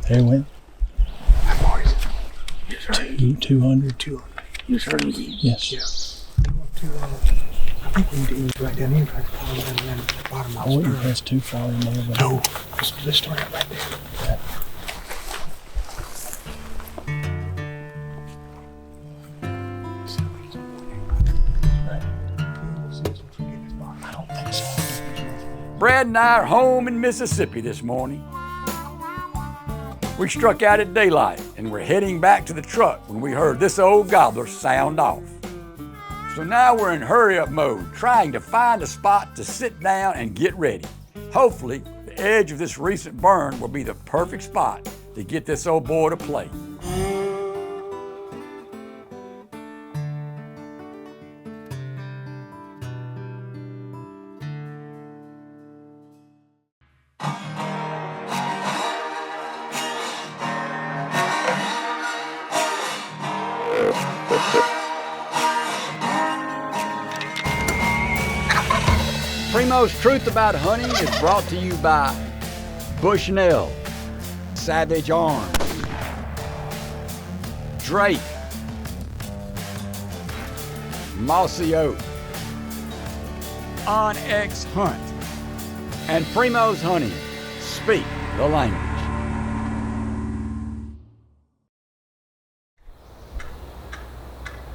There it went. How far is it? You just heard him. 200. 200. You just heard him again? Yes. Yeah. You want to, I think we need to eat right down here, try to follow down the bottom of I the wouldn't stern. press too far in there. But No. Let's start out right there. Yeah. I don't think so. Brad and I are home in Mississippi this morning. We struck out at daylight and we're heading back to the truck when we heard this old gobbler sound off. So now we're in hurry-up mode, trying to find a spot to sit down and get ready. Hopefully, the edge of this recent burn will be the perfect spot to get this old boy to play. Primos Truth About Hunting is brought to you by Bushnell, Savage Arms, Drake, Mossy Oak, Onyx Hunt, and Primos Hunting. Speak the language.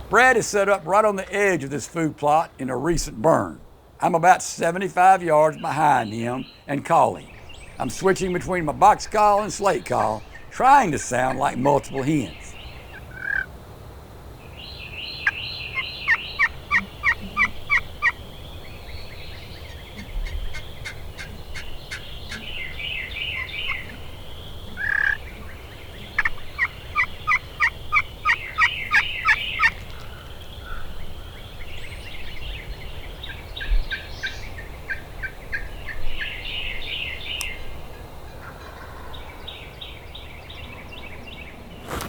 Brad is set up right on the edge of this food plot in a recent burn. I'm about 75 yards behind him and calling. I'm switching between my box call and slate call, trying to sound like multiple hens.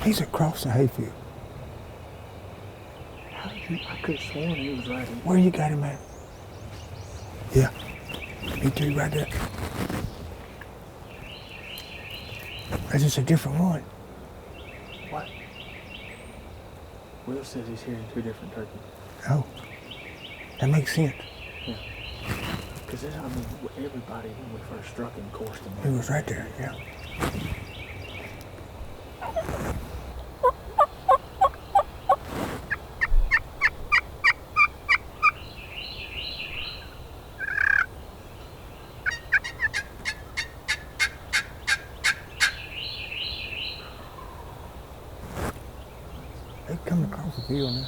He's across the hayfield. I could have sworn he was right here. Where you got him at? Yeah. Me too, right there. That's just a different one. What? Will says he's hearing two different turkeys. Oh. That makes sense. Yeah. Because everybody, when we first struck him, coursed him. He was right there, yeah. They coming across the field now.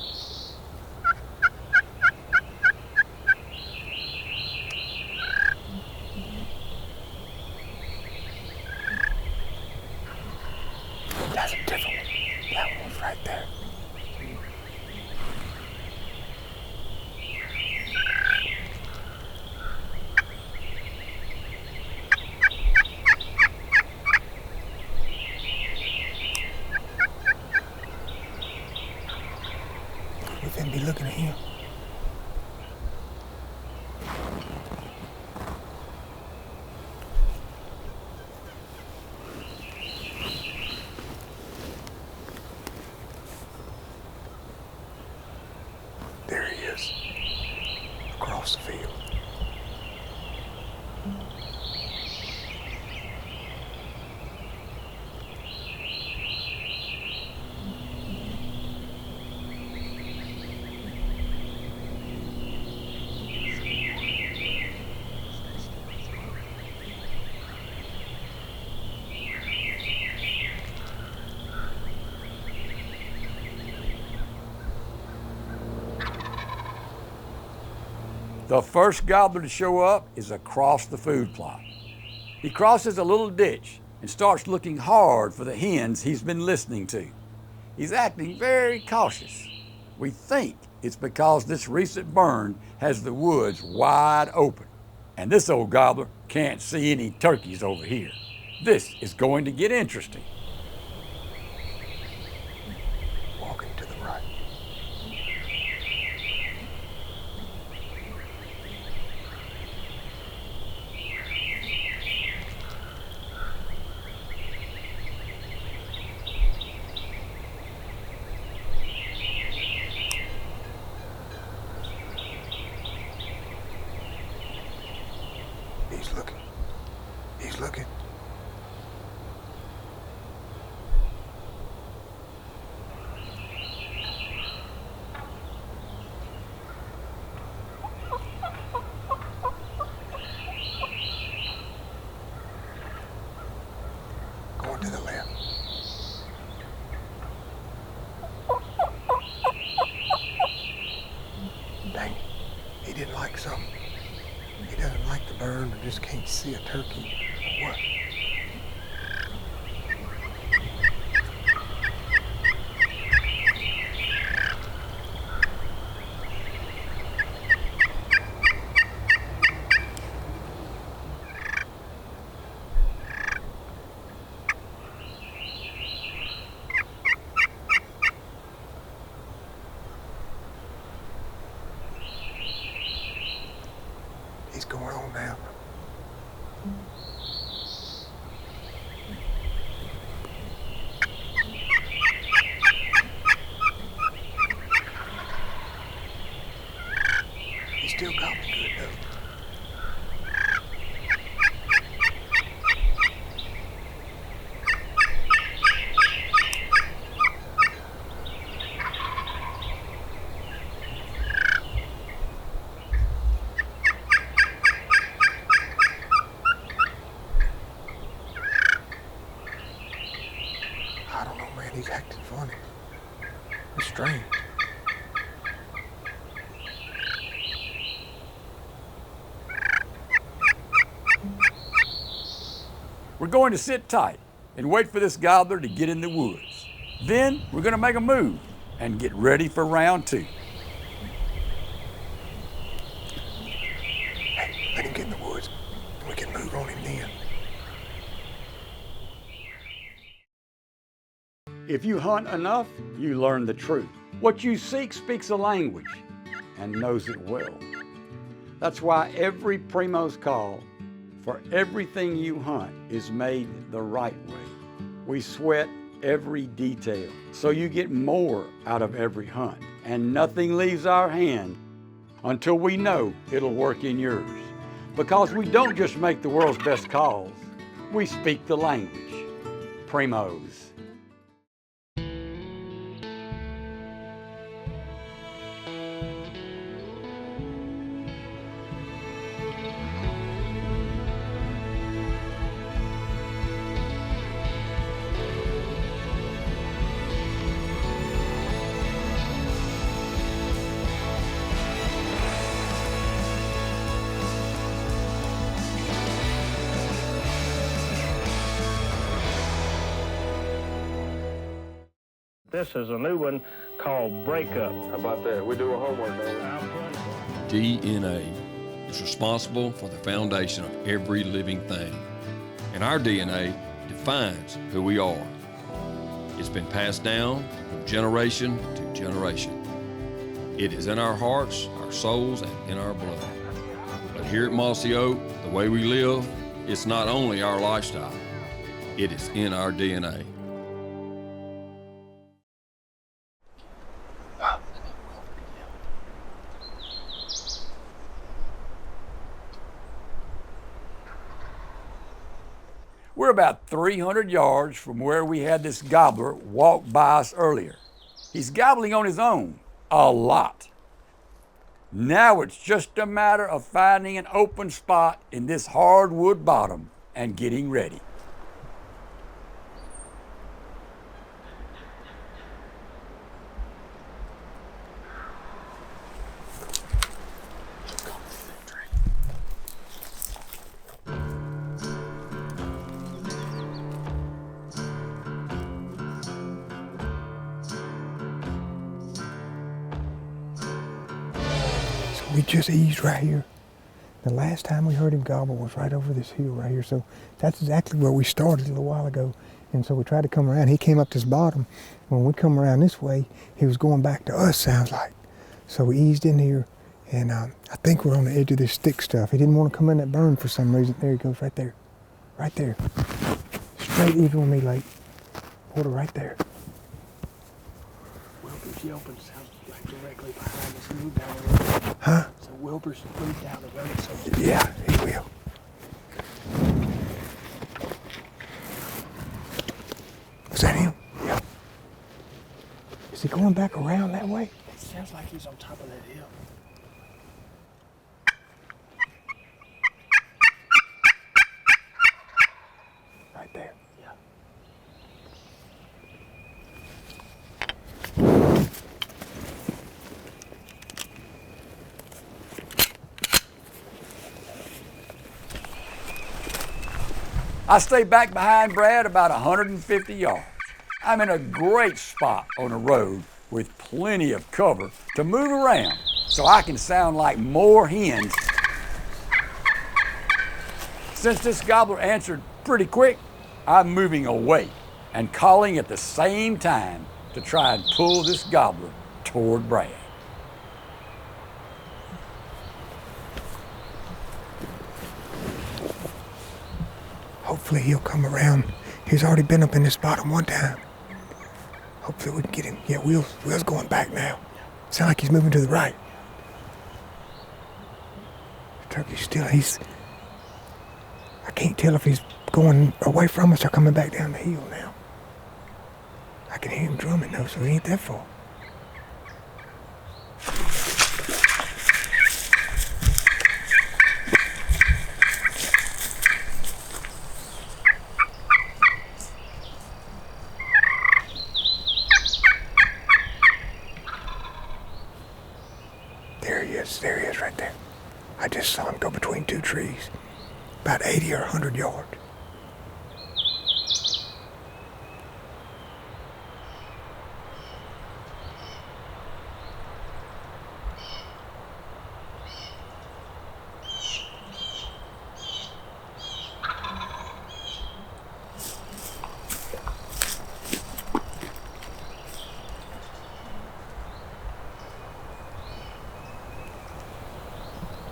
That's a different one. That one's right there. We finna be looking at him. There he is, across the field. The first gobbler to show up is across the food plot. He crosses a little ditch and starts looking hard for the hens he's been listening to. He's acting very cautious. We think it's because this recent burn has the woods wide open, and this old gobbler can't see any turkeys over here. This is going to get interesting. Walking to the right. just can't see a turkey. What? He's going on now. He's still gobbling good though. I don't know, man. He's acting funny. It's strange. We're going to sit tight and wait for this gobbler to get in the woods. Then we're going to make a move and get ready for round 2. Hey, let him get in the woods, and we can move on him then. If you hunt enough, you learn the truth. What you seek speaks a language and knows it well. That's why every Primos call for everything you hunt is made the right way. We sweat every detail so you get more out of every hunt, and nothing leaves our hand until we know it'll work in yours. Because we don't just make the world's best calls, we speak the language. Primos. This is a new one called Breakup. How about that? We do a homework on it. DNA is responsible for the foundation of every living thing, and our DNA defines who we are. It's been passed down from generation to generation. It is in our hearts, our souls, and in our blood. But here at Mossy Oak, the way we live, it's not only our lifestyle, it is in our DNA. We're about 300 yards from where we had this gobbler walk by us earlier. He's gobbling on his own, a lot. Now it's just a matter of finding an open spot in this hardwood bottom and getting ready. We just eased right here. The last time we heard him gobble was right over this hill right here. So that's exactly where we started a little while ago. And so we tried to come around. He came up this bottom. When we come around this way, he was going back to us, sounds like. So we eased in here, and I think we're on the edge of this stick stuff. He didn't want to come in that burn for some reason. There he goes, right there. Right there. Straight even with me, like, water right there. Wilbur's yelping sounds like directly behind us. Move down the road. Huh? So Wilbur's moved down the road. So Yeah, he will. Is that him? Yeah. Is he going back around that way? it sounds like he's on top of that hill. Right there. Yeah. I stay back behind Brad about 150 yards. I'm in a great spot on the road with plenty of cover to move around so I can sound like more hens. Since this gobbler answered pretty quick, I'm moving away and calling at the same time to try and pull this gobbler toward Brad. Hopefully he'll come around. He's already been up in this bottom one time. Hopefully we can get him. Yeah, Will's going back now. Sound like he's moving to the right. The turkey's still, I can't tell if he's going away from us or coming back down the hill now. I can hear him drumming though, so he ain't that far. There he is right there. I just saw him go between two trees, about 80 or 100 yards.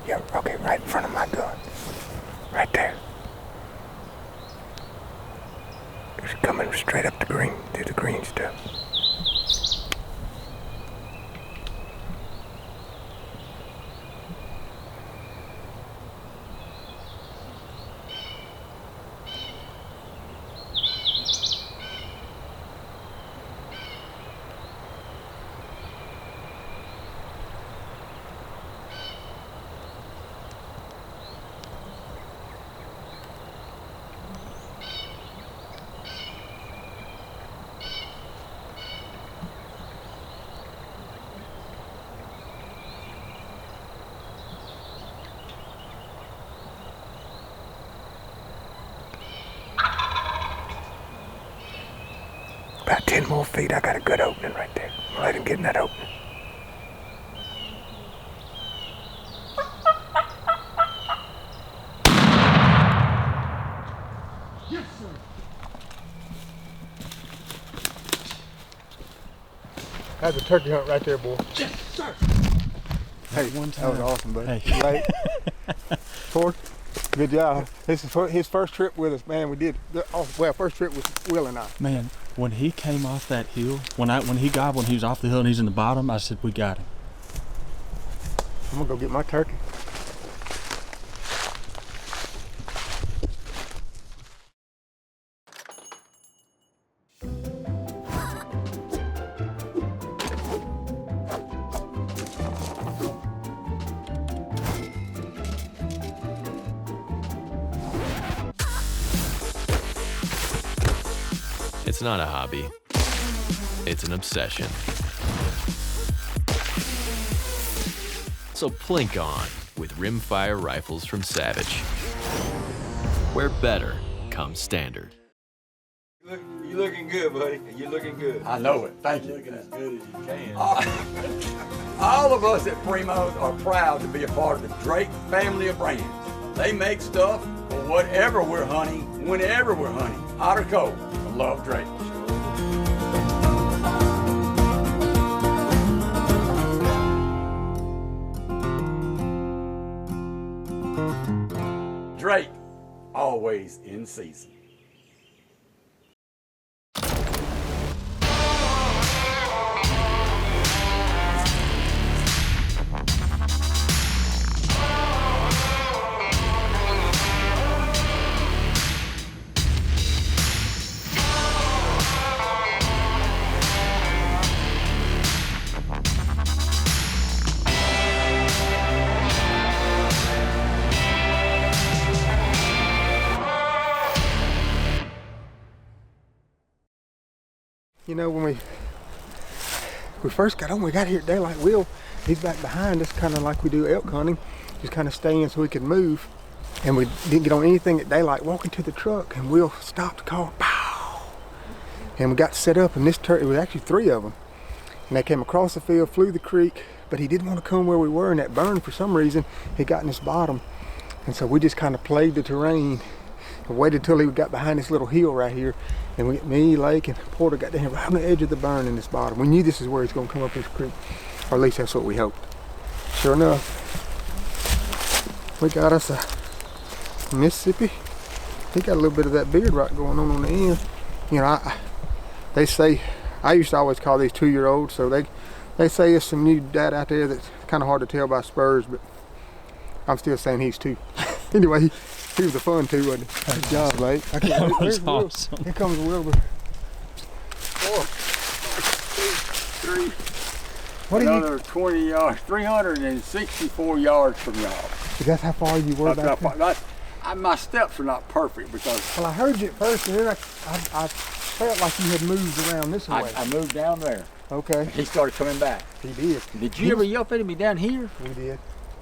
Yeah, okay, right in front of my gun. Right there. He's coming straight up the green, to the green stuff. About 10 more feet, I got a good opening right there. I'll let him get in that opening. Yes, sir. That's a turkey hunt right there, boy. Yes, sir. Hey, One that was time. awesome, buddy. Hey. Right? Ford, good job. This is his first trip with us, man. We did, first trip with Will and I. Man, when he came off that hill, when he gobbled, he was off the hill and he's in the bottom, I said, we got him. I'm gonna go get my turkey. It's not a hobby, it's an obsession. So plink on with rimfire rifles from Savage, where better comes standard. You're looking good, buddy. You're looking good. I know it. Thank you. Looking as good as you can. All of us at Primos are proud to be a part of the Drake family of brands. They make stuff for whatever we're hunting, whenever we're hunting, hot or cold. I love Drake. Drake, always in season. You know, when we first got on, we got here at daylight. Will, he's back behind us, kind of like we do elk hunting, just kind of staying so we can move. And we didn't get on anything at daylight. Walking to the truck, and Will stopped the car. Pow! And we got set up, and it was actually 3 of them. And they came across the field, flew the creek, but he didn't want to come where we were in that burn for some reason. He got in this bottom. And so we just kind of played the terrain and waited till he got behind this little hill right here. And me, Lake, and Porter got down right on the edge of the burn in this bottom. We knew this is where he's going to come up this creek. Or at least that's what we hoped. Sure enough, we got us a Mississippi. He got a little bit of that beard right going on the end. You know, they say, I used to always call these 2-year-olds, so they say there's some new data out there that's kind of hard to tell by spurs, but I'm still saying he's 2. Anyway, he was a fun 2, wasn't he? Good job, Blake. That was awesome. Here comes Wilbur. 4, 3. What another 20 yards, 364 yards from y'all. Is that how far you were back there? My steps are not perfect because... Well, I heard you at first, and then I felt like you had moved around this way. I moved down there. Okay. He started coming back. He did. Did you ever yelp at me down here? We did.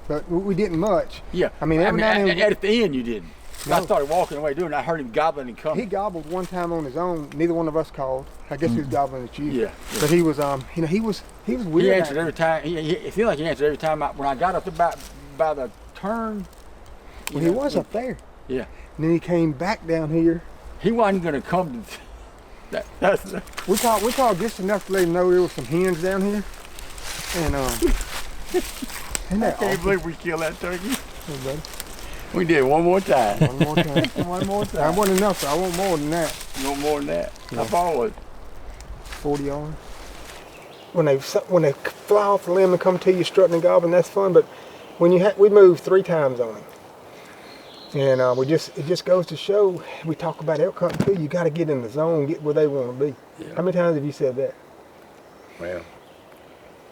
But we didn't much. Yeah. I mean, every now and then... At the end you didn't. No. I started walking away doing it. I heard him gobbling and coming. He gobbled one time on his own. Neither one of us called. I guess he was gobbling at you. Yeah. But he was, you know, he was weird. He answered every time. It seemed like he answered every time. When I got up by the turn. Well, he was up there. Yeah. And then he came back down here. He wasn't going to come to... We called just enough to let him know there was some hens down here. And, I can't believe we killed that turkey. Hey, buddy. We did one more time. One more time. One more time. That wasn't enough, so I want more than that. No more than that. Yeah. How far was it? 40 yards. When they fly off the limb and come to you strutting and gobbling, that's fun. But when we moved 3 times on him, and it just goes to show. We talk about elk hunting too. You got to get in the zone, get where they want to be. Yeah. How many times have you said that? Well,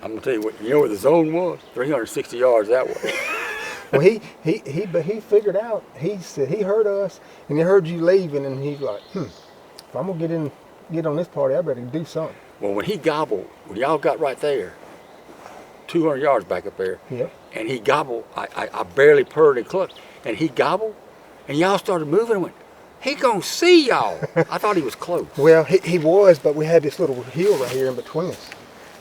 I'm gonna tell you what. You know where the zone was? 360 yards that way. Well, he figured out. He said he heard us, and he heard you leaving, and he's like, if I'm gonna get on this party, I better do something. Well, when he gobbled, when y'all got right there, 200 yards back up there, yeah, and he gobbled, I barely purred and clucked, and he gobbled, and y'all started moving and went, he gonna see y'all. I thought he was close. Well, he was, but we had this little hill right here in between us.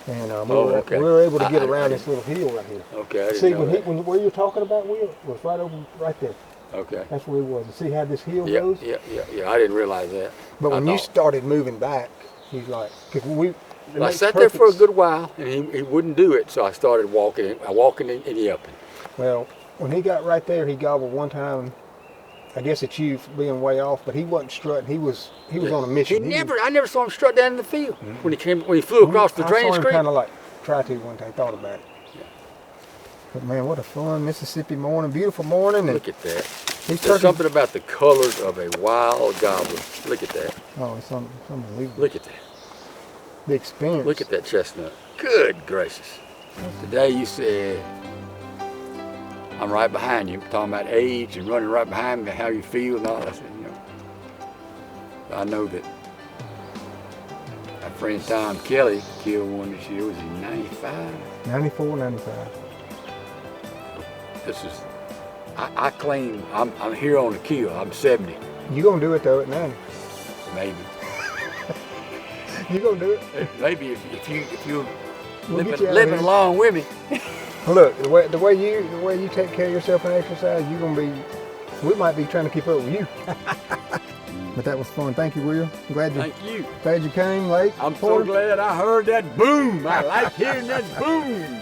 And we were able to get around this little hill right here. Okay, I didn't see, know when where you're talking about, Will, was right there. Okay. That's where he was. You see how this hill goes? Yeah. I didn't realize that. But when you started moving back, he's like, I sat there for a good while, and he wouldn't do it, so I started walking and yelping. Well, when he got right there, he gobbled one time. I guess it's you being way off, but he wasn't strutting. He was on a mission. I never saw him strut down in the field when he flew across the drainage creek. I saw him kind of like try to one time. Thought about it. Yeah. But man, what a fun Mississippi morning, beautiful morning. Look at that. There's something about the colors of a wild gobbler. Look at that. Oh, it's unbelievable. Look at that. The experience. Look at that chestnut. Good gracious. Today you said, I'm right behind you, talking about age and running right behind me, how you feel and all that. I said, I know that my friend Tom Kelly killed one this year. Was he 95? 94, 95. This is, I claim I'm here on the kill. I'm 70. You gonna do it though at 90? Maybe. You gonna do it? Maybe if you living along with me. Look, the way you take care of yourself and exercise, we might be trying to keep up with you. But that was fun. Thank you, Will. Glad you came late. I'm so glad I heard that boom. I like hearing that boom.